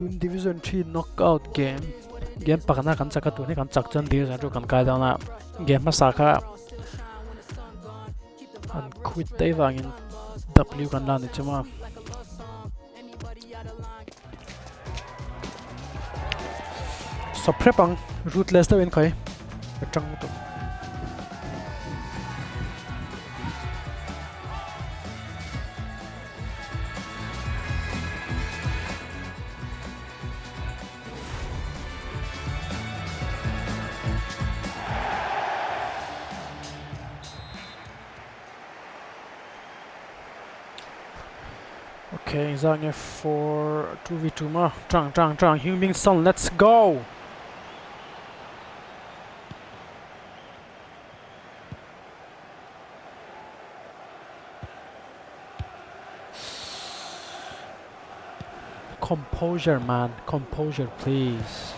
Division 3 knockout game pakana kan chaka tu ni kan chak chan Division 2 kan kai dauna game ma saka an quit dai wangin W kan la ni chuma so prepang ruthless da win kai chang tu Okay, Zhang for 2v2 ma. Zhang, Heung-min Son, let's go! Composure, man. Composure, please.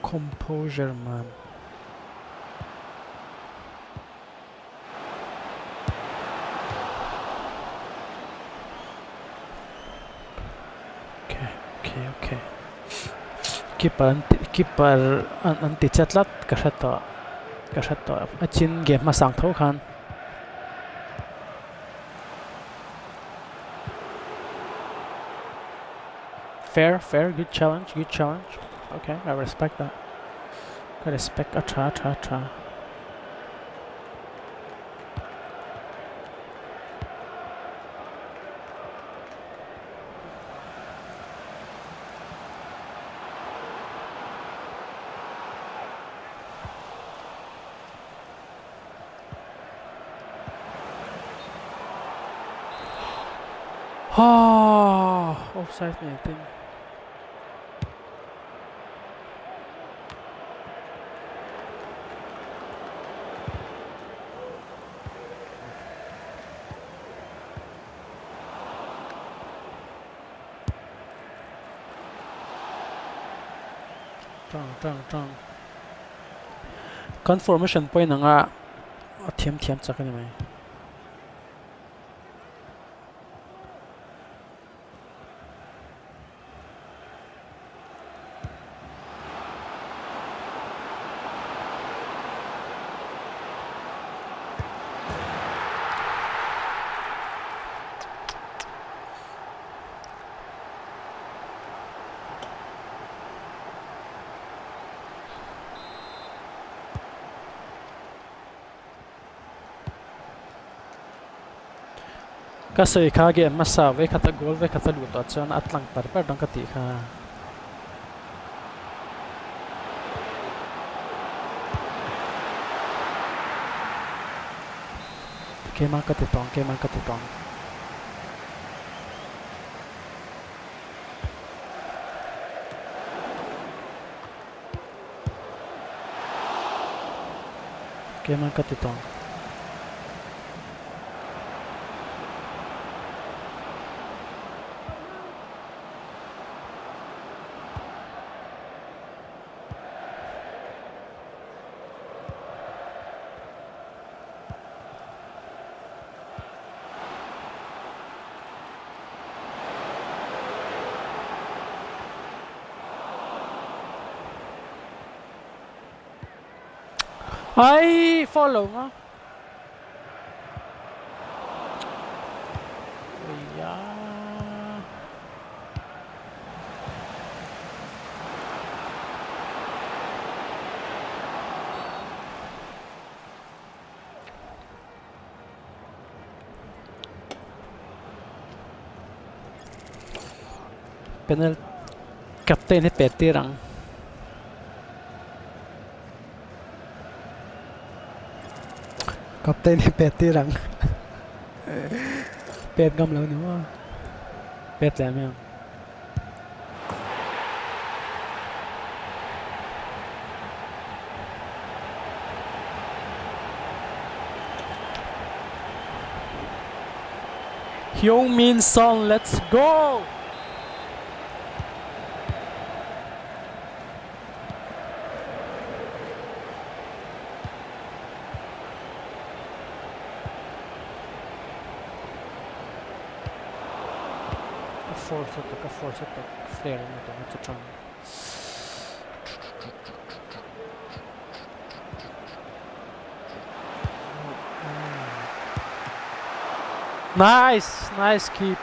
Composure, man. Okay. Keeper anti chatlat kashato. Achin game ma sang tho khan. Fair, good challenge. Okay, I respect that. I respect a tra. Offside me, I think. Trang. Confirmation point nga thiam chakani mai. Kasi kage masa ve kata goal ve kata lu to chan atlang par dang kati kha keman kati tong ai follow ma ya penal kapten ni petirang kapten ni petirang pet gam lo ni wa pet la me Heung-min Son, let's go! Fortsätta flera minuter mot säsongen. Nice, keep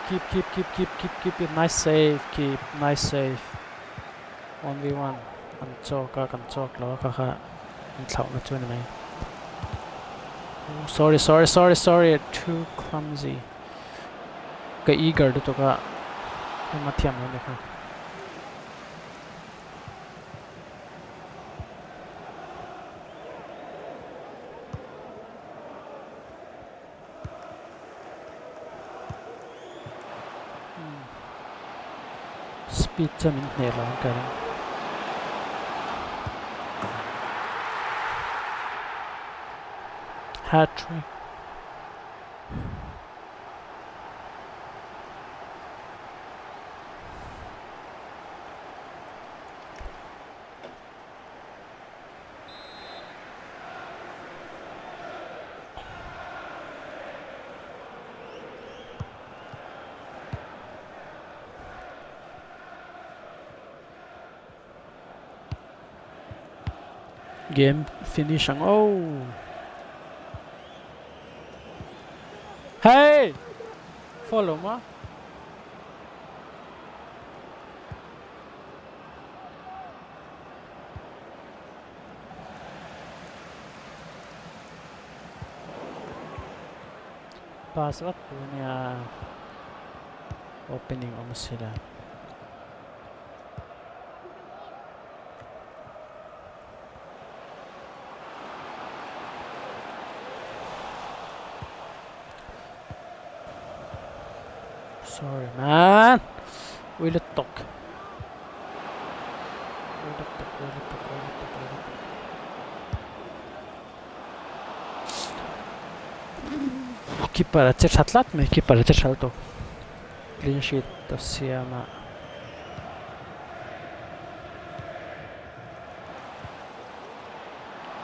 it, nice save, nice save. 1v1 kan chok lo ka thlau na chu mai. Sorry, too clumsy. Ka eager to ka ma thiam ne ka. Speed cha min ne lo ka. Hat trick. Game finishing. Oh, hey, follow ma. Pass up punya opening sila. Sorry, man. Will it talk? Keeper ache chatlat me keeper ache chalto. Clean sheet to siama.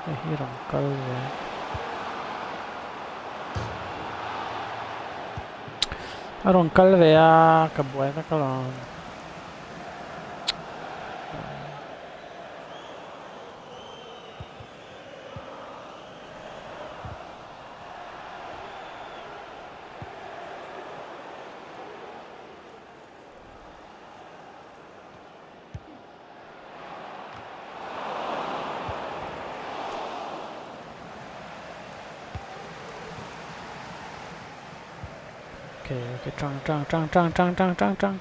Hiram kalve. Aron kalvea kabuena kalon. Okay, trăng.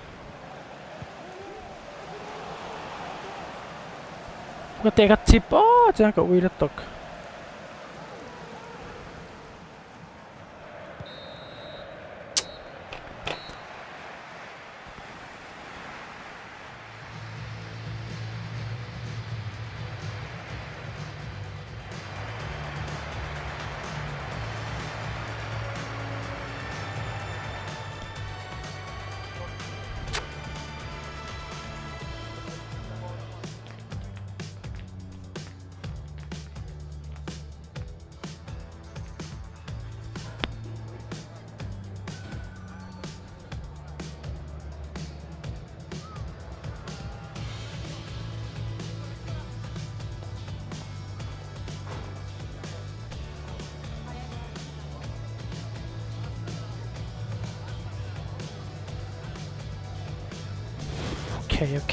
Có thể cắt chip, chẳng có uy rất tốt.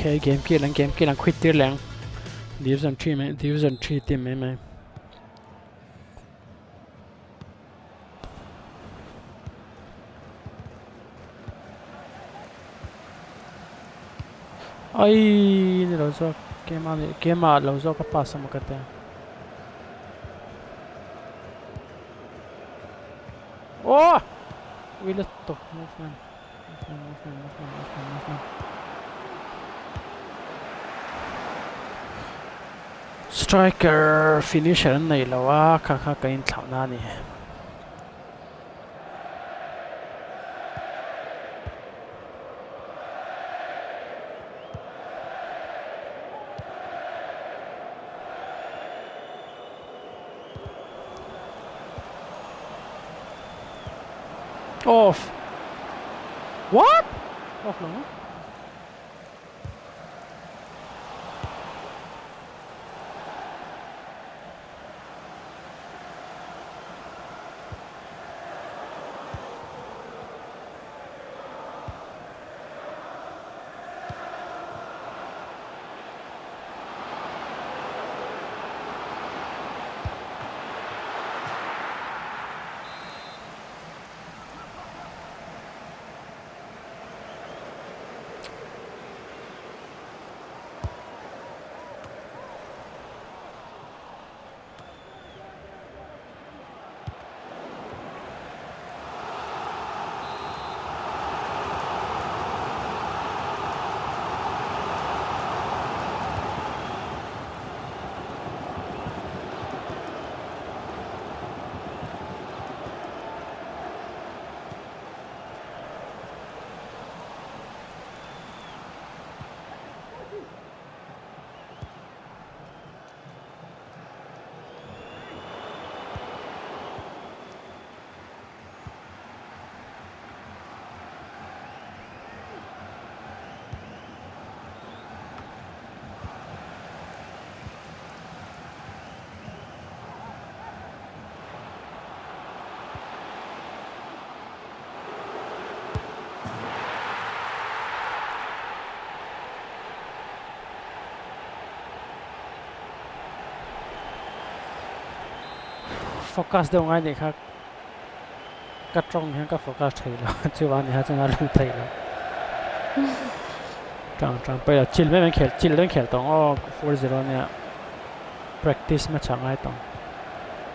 Okay, game kia lang quit tir lang. Division 3 team mai. Ai ni lo zo game lo zo ka pass mo kate. Oh! Will it talk movement. Striker finisher này là quá khá cái thảo na này. off what off no focus เดี๋ยวไงนี่ครับกระตรงนี้ก็ focus ไทยแล้วชื่อว่านี่ฮะจะงานเรื่องไทยแล้วจังไปแล้วจิลไม่เป็นเขียนจิลเรื่องเขียนตรง4-0เนี่ย practice มาช่างไงตรง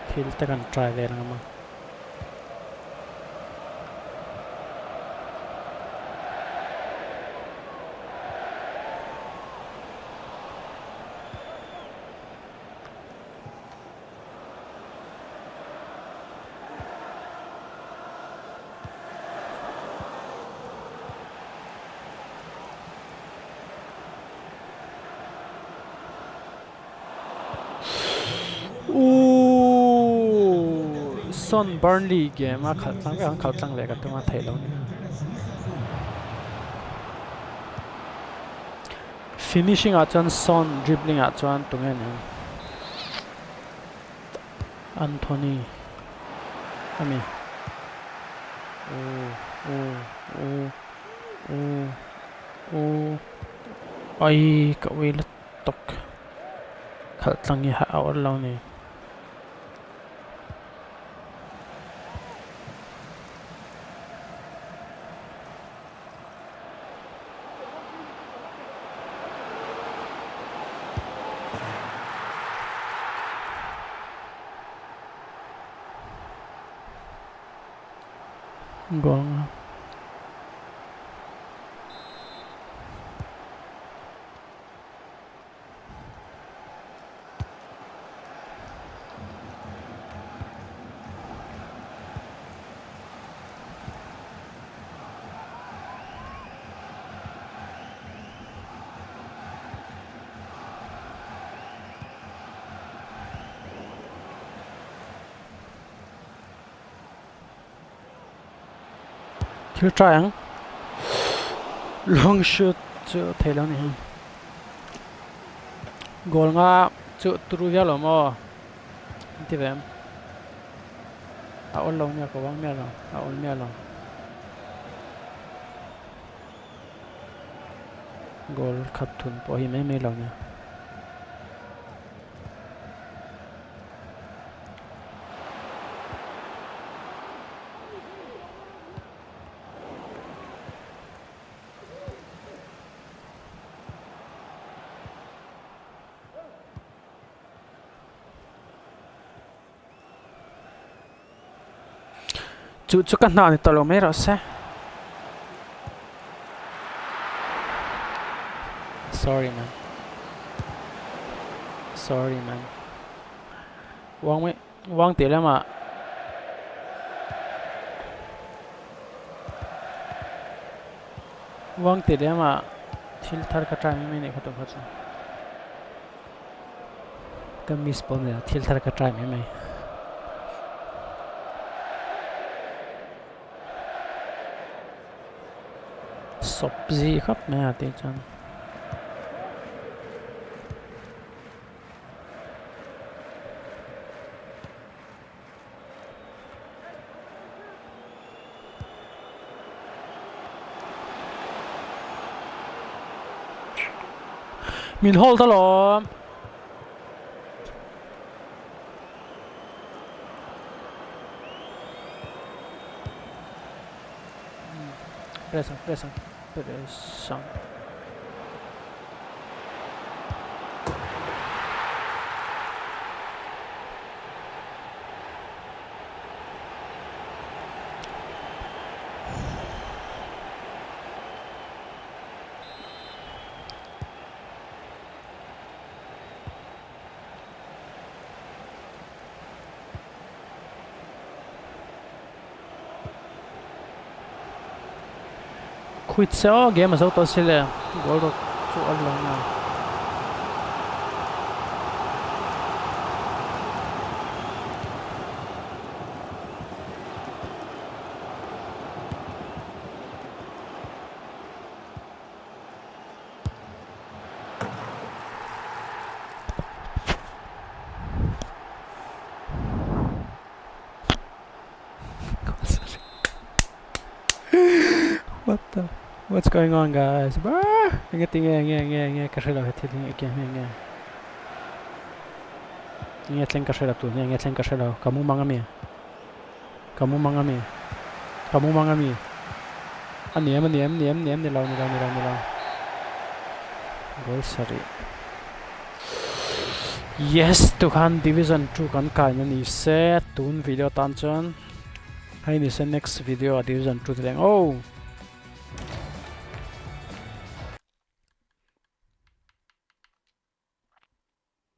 ที่จะกัน try เวลามาส่วนเบอร์นลีย์เกมมาขัดตั้งก็ขัดตั้งเลยกับตัวมาไทยแล้วนี่ finishing อาจารย์ส่วน dribbling อาจารย์ตรงนี้เนี่ยอันโทนีอามีไอ้ก็เวลตกขัดตั้งยี่ห้าเอาแล้วนี่กองที่ตรายlong shoot จุดเทแล้วนี่กอลง่าจุดตรูยาหรอมั้งที่แบบเอาลงเนี่ยก็ว่างเนี่ยหรอเอาเนี่ยหรอกอลขัดทุนพอหิไม่ลงเนี่ยจุดกันหนานี่ตลอดไม่รอดเซ่ sorry man วางไม่วางตีแล้วมาวางตีแล้วมาทิลทาร์กระจายไม่เนี่ยเขาต้องเขาจะก็มิสบอลเนี่ยทิลทาร์กระจายไม่ ศพซีครับแม่ตีจันมินโฮลตลอดpressão pressão pressão quit se game mas auto sile gol ro chu along na what's going on guys nghe carrera hết nghe tlen carrera tu nghe tlen carrera kamu mangami anh ni lau goal sorry yes tu khan division 2 kan kai na ni se tun video tan chan hai ni se next video division 2 teng oh